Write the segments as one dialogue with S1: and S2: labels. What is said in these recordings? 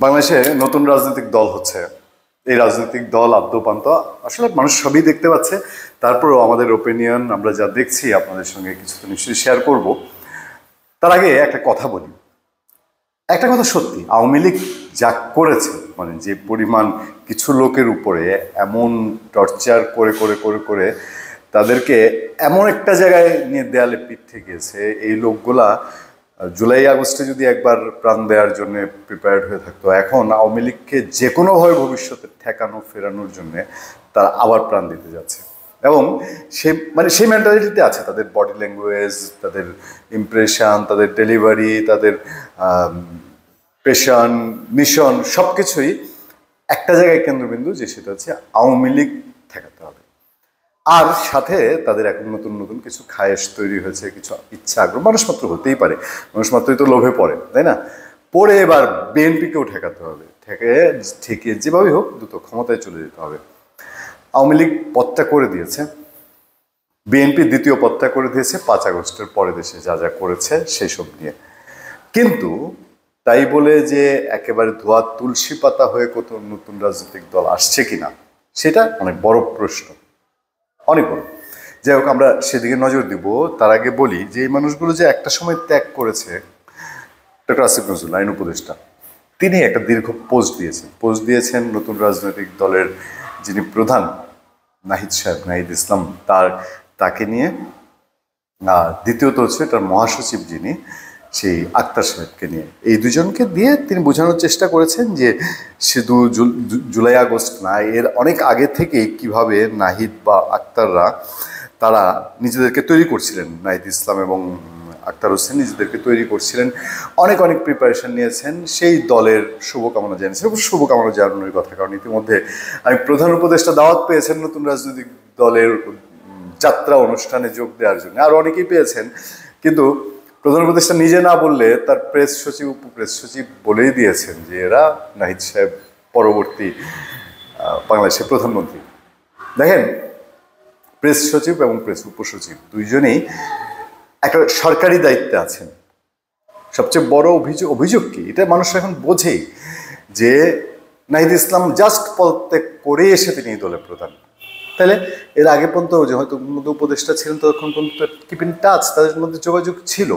S1: বাংলাদেশে নতুন রাজনৈতিক দল হচ্ছে। এই রাজনৈতিক দল আদ্যোপান্ত আসলে মানুষ সবই দেখতে পাচ্ছে। তারপরেও আমাদের ওপিনিয়ন আমরা যা দেখছি আপনাদের সঙ্গে কিছু তো নিশ্চয়ই শেয়ার করব। তার আগে একটা কথা বলি, একটা কথা সত্যি, আওয়ামী লীগ যা করেছে, মানে যে পরিমাণ কিছু লোকের উপরে এমন টর্চার করে করে করে করে তাদেরকে এমন একটা জায়গায় নিয়ে দেয়ালে পিঠ ঠেকিয়েছে, এই লোকগুলা জুলাই আগস্টে যদি একবার প্রাণ দেওয়ার জন্য প্রিপেয়ার্ড হয়ে থাকতো, এখন আওয়ামী লীগকে যে কোনোভাবে ভবিষ্যতে ঠেকানো ফেরানোর জন্য তারা আবার প্রাণ দিতে যাচ্ছে। এবং সেই মেন্টালিটিতে আছে, তাদের বডি ল্যাঙ্গুয়েজ, তাদের ইমপ্রেশন, তাদের ডেলিভারি, তাদের পেশন, মিশন, সব কিছুই একটা জায়গায় কেন্দ্রবিন্দু, যে সেটা হচ্ছে আওয়ামী লীগ ঠেকাতে হবে। আর সাথে তাদের এখন নতুন নতুন কিছু খায়েশ তৈরি হয়েছে, কিছু ইচ্ছা আগ্রহ, মানুষ মাত্র হতেই পারে, মানুষ মাত্রই তো লোভে পড়ে, তাই না? পরে এবার বিএনপিকেও ঠেকাতে হবে, ঠেকিয়ে যেভাবেই হোক দ্রুত ক্ষমতায় চলে যেতে হবে। আওয়ামী লীগ পদটা করে দিয়েছে, বিএনপি দ্বিতীয় পদটা করে দিয়েছে 5 আগস্টের পরে দেশে যা যা করেছে সেই সব নিয়ে। কিন্তু তাই বলে যে একেবারে ধোয়া তুলসী পাতা হয়ে কত নতুন রাজনৈতিক দল আসছে কিনা, সেটা অনেক বড় প্রশ্ন, অনেক বড়। যাই হোক, আমরা সেদিকে নজর দিব। তার আগে বলি যে এই মানুষগুলো যে একটা সময় ত্যাগ করেছে, ডক্টর আসিফ নজরুল আইন উপদেষ্টা, তিনি একটা দীর্ঘ পোস্ট দিয়েছেন নতুন রাজনৈতিক দলের যিনি প্রধান নাহিদ সাহেব, নাহিদ ইসলাম, তাকে নিয়ে। দ্বিতীয়ত হচ্ছে তার মহাসচিব যিনি, সেই আক্তার সাহেবকে নিয়ে। এই দুজনকে দিয়ে তিনি বোঝানোর চেষ্টা করেছেন যে শুধু জুলাই আগস্ট না, এর অনেক আগে থেকেই কিভাবে নাহিদ বা আক্তাররা তারা নিজেদেরকে তৈরি করছিলেন, নাহিদ ইসলাম এবং আক্তার হোসেন নিজেদেরকে তৈরি করছিলেন, অনেক অনেক প্রিপারেশন নিয়েছেন, সেই দলের শুভকামনা জানিয়েছেন। শুভকামনা জানানোর কথা, কারণ ইতিমধ্যে আমি প্রধান উপদেষ্টা দাওয়াত পেয়েছেন নতুন রাজনৈতিক দলের যাত্রা অনুষ্ঠানে যোগ দেওয়ার জন্য, আর অনেকেই পেয়েছেন, কিন্তু প্রধান উপদেষ্টা নিজে না বললে তার প্রেস সচিব, উপপ্রেস সচিব বলেই দিয়েছেন যে এরা নাহিদ সাহেব পরবর্তী বাংলাদেশের প্রধানমন্ত্রী। দেখেন, প্রেস সচিব এবং প্রেস উপসচিব দুইজনেই একটা সরকারি দায়িত্বে আছেন। সবচেয়ে বড় অভিযোগ কি, এটা মানুষ এখন বোঝেই, যে নাহিদ ইসলাম জাস্ট পদত্যাগ করে এসে তিনি এই দলের প্রধান। তাহলে এর আগে পর্যন্ত যে হয়তো উপদেষ্টা ছিলেন, তখন পর্যন্ত কিপ ইন টাচ, তাদের মধ্যে যোগাযোগ ছিল।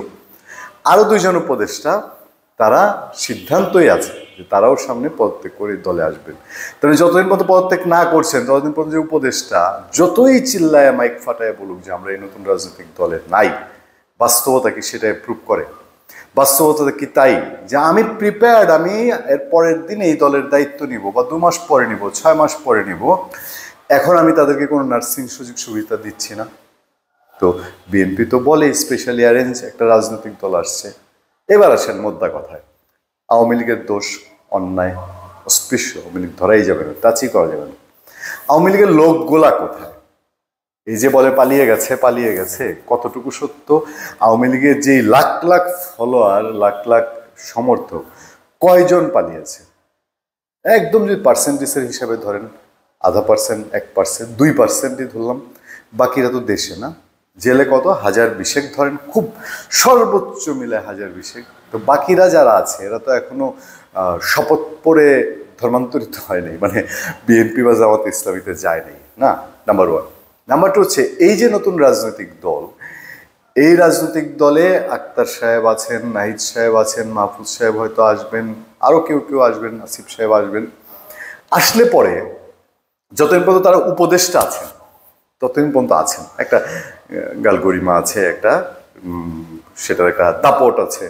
S1: আরও দুইজন উপদেষ্টা, তারা সিদ্ধান্তই আছে যে তারাও সামনে পদত্যাগ করে দলে আসবেন। তাহলে যতদিন পর্যন্ত পদত্যাগ না করছেন, ততদিন পর্যন্ত যে উপদেষ্টা যতই চিল্লায় মাইক ফাটায় বলুক যে আমরা এই নতুন রাজনৈতিক দলে নাই, বাস্তবতা কি সেটাই প্রুভ করে। বাস্তবতা কি তাই যে আমি প্রিপেয়ার্ড, আমি এর পরের দিন এই দলের দায়িত্ব নিব, বা 2 মাস পরে নিব, 6 মাস পরে নিব, এখন আমি তাদেরকে কোনো নার্সিং সুযোগ সুবিধা দিচ্ছি না। তো বিএনপি তো বলে স্পেশালি অ্যারেঞ্জ একটা রাজনৈতিক দল আসছে। এবার আসেন মোদ্দা কথায়, আওয়ামী লীগের দোষ, অন্যায়, অস্পৃশ্য, আওয়ামী লীগ ধরাই যাবে না, টাচই করা যাবে না। আওয়ামী লীগের লোকগুলা কোথায়? এই যে বলে পালিয়ে গেছে, কতটুকু সত্য? আওয়ামী লীগের যেই লাখ লাখ ফলোয়ার, লাখ লাখ সমর্থক, কয়জন পালিয়েছে? একদম যদি পার্সেন্টেজের হিসাবে ধরেন, 0.5%, 1%, 2%ই ধরলাম, বাকিরা তো দেশে না। জেলে কত? 1020 ধরেন, খুব সর্বোচ্চ মিলে 1020। তো বাকিরা যারা আছে এরা তো এখনো শপথ পরে ধর্মান্তরিত হয়নি, মানে বিএনপি বা জামাত ইসলামীতে যায়নি না, নাম্বার 1। নাম্বার 2 হচ্ছে এই যে নতুন রাজনৈতিক দল, এই রাজনৈতিক দলে আক্তার সাহেব আছেন, নাহিদ সাহেব আছেন, মাহফুজ সাহেব হয়তো আসবেন, আরও কেউ আসবেন, আসিফ সাহেব আসবেন। আসলে পরে যতদিন পর্যন্ত তারা উপদেষ্টা আছেন, ততদিন পর্যন্ত আছেন, একটা গালগরিমা আছে, একটা সেটার একটা দাপট আছে,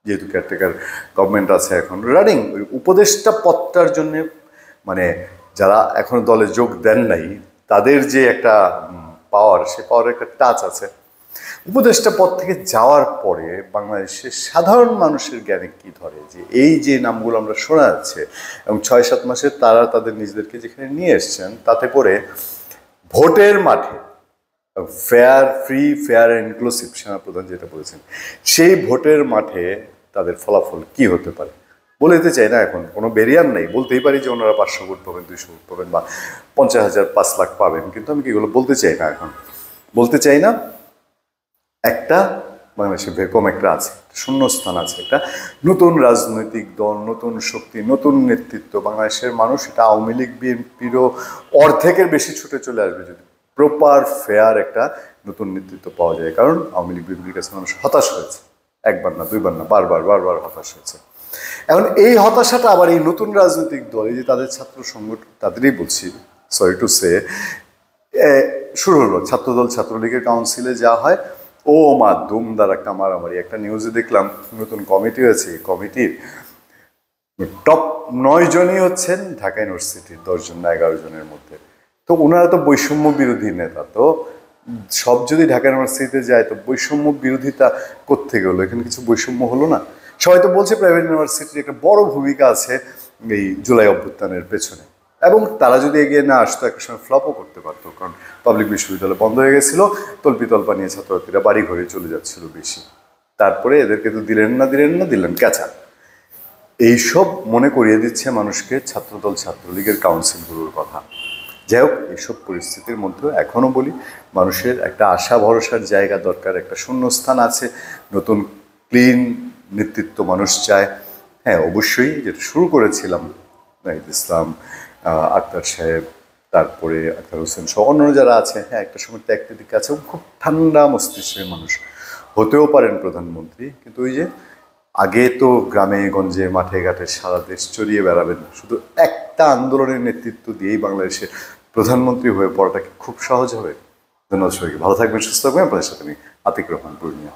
S1: যেহেতু কেয়ারটেকার গভর্নমেন্ট আছে এখন রানিং। ওই উপদেষ্টা পদটার জন্য, মানে যারা এখন দলে যোগ দেন নাই, তাদের যে একটা পাওয়ার, সে পাওয়ারের একটা টাচ আছে। উপদেষ্টা পদ থেকে যাওয়ার পরে বাংলাদেশের সাধারণ মানুষের জ্ঞানে কি ধরে, যে এই যে নামগুলো আমরা শোনা যাচ্ছে, এবং 6-7 মাসে তারা তাদের নিজেদেরকে যেখানে নিয়ে এসছেন, তাতে করে ভোটের মাঠে ফ্রি, ফেয়ার অ্যান্ড ইনক্লুসিভ, সেনাপ্রধান যেটা বলেছেন, সেই ভোটের মাঠে তাদের ফলাফল কি হতে পারে বলে দিতে চাই না। এখন কোনো ব্যারিয়ার নেই, বলতেই পারি যে ওনারা 500 ভোট পাবেন, 200 ভোট পাবেন, বা 50,000, 5 লাখ পাবেন, কিন্তু আমি কি এগুলো বলতে চাই না। এখন বলতে চাই না, একটা বাংলাদেশে ভ্যাকুয়াম একটা আছে, শূন্যস্থান আছে, একটা নতুন রাজনৈতিক দল, নতুন শক্তি, নতুন নেতৃত্ব। বাংলাদেশের মানুষ এটা আওয়ামী লীগ বিএনপিরও অর্ধেকের বেশি ছুটে চলে আসবে যদি প্রপার ফেয়ার একটা নতুন নেতৃত্ব পাওয়া যায়। কারণ আওয়ামী লীগ বিএনপির কাছে মানুষ হতাশ হয়েছে, একবার না দুইবার না, বারবার বারবার হতাশ হয়েছে। এখন এই হতাশাটা আবার এই নতুন রাজনৈতিক দল, এই যে তাদের ছাত্র সংগঠন, তাদেরই বলছি, সরি টু সে, শুরু হলো ছাত্রদল ছাত্রলীগের কাউন্সিলে যা হয় ও মা দুম দাঁড়াক্কা মারামারি। একটা নিউজে দেখলাম নতুন কমিটি হয়েছে, কমিটির টপ 9 জনই হচ্ছেন ঢাকা ইউনিভার্সিটির 10 জন না 11 জনের মধ্যে। তো ওনারা তো বৈষম্য বিরোধী নেতা, তো সব যদি ঢাকা ইউনিভার্সিটিতে যায় তো বৈষম্য বিরোধিতা কোত্থেকে হলো? এখানে কিছু বৈষম্য হলো না? সবাই তো বলছে প্রাইভেট ইউনিভার্সিটির একটা বড় ভূমিকা আছে এই জুলাই অভ্যুত্থানের পেছনে, এবং তারা যদি এগিয়ে না আসতো একটা সময় ফ্লপও করতে পারতো, কারণ পাবলিক বিশ্ববিদ্যালয় বন্ধ হয়ে গেছিলো, তল্পিতল্পা নিয়ে ছাত্রছাত্রীরা বাড়ি ঘরে চলে যাচ্ছিল বেশি। তারপরে এদেরকে তো দিলেন ক্যাচা। এইসব মনে করিয়ে দিচ্ছে মানুষকে ছাত্রদল ছাত্রলীগের কাউন্সিলগুলোর কথা। যাই হোক, এইসব পরিস্থিতির মধ্যে এখনও বলি মানুষের একটা আশা ভরসার জায়গা দরকার, একটা শূন্যস্থান আছে, নতুন ক্লিন নেতৃত্ব মানুষ চায়। হ্যাঁ, অবশ্যই যেটা শুরু করেছিলাম, নাহিদ ইসলাম, আক্তার সাহেব, তারপরে আক্তার হোসেন সহ অন্যান্য যারা আছে, হ্যাঁ একটা সময় ত্যাগের দিকে আছে, খুব ঠান্ডা মস্তিষ্কের মানুষ হতেও পারেন প্রধানমন্ত্রী, কিন্তু ওই যে আগে তো গ্রামে গঞ্জে মাঠে ঘাটে সারা দেশ চড়িয়ে বেড়াবেন না, শুধু একটা আন্দোলনের নেতৃত্ব দিয়েই বাংলাদেশের প্রধানমন্ত্রী হয়ে পড়াটা কি খুব সহজ হবে? ধন্যবাদ সবাইকে, ভালো থাকবেন, সুস্থ থাকবেন। আপনাদের সাথে আমি আতিক রহমান পূর্ণিয়া।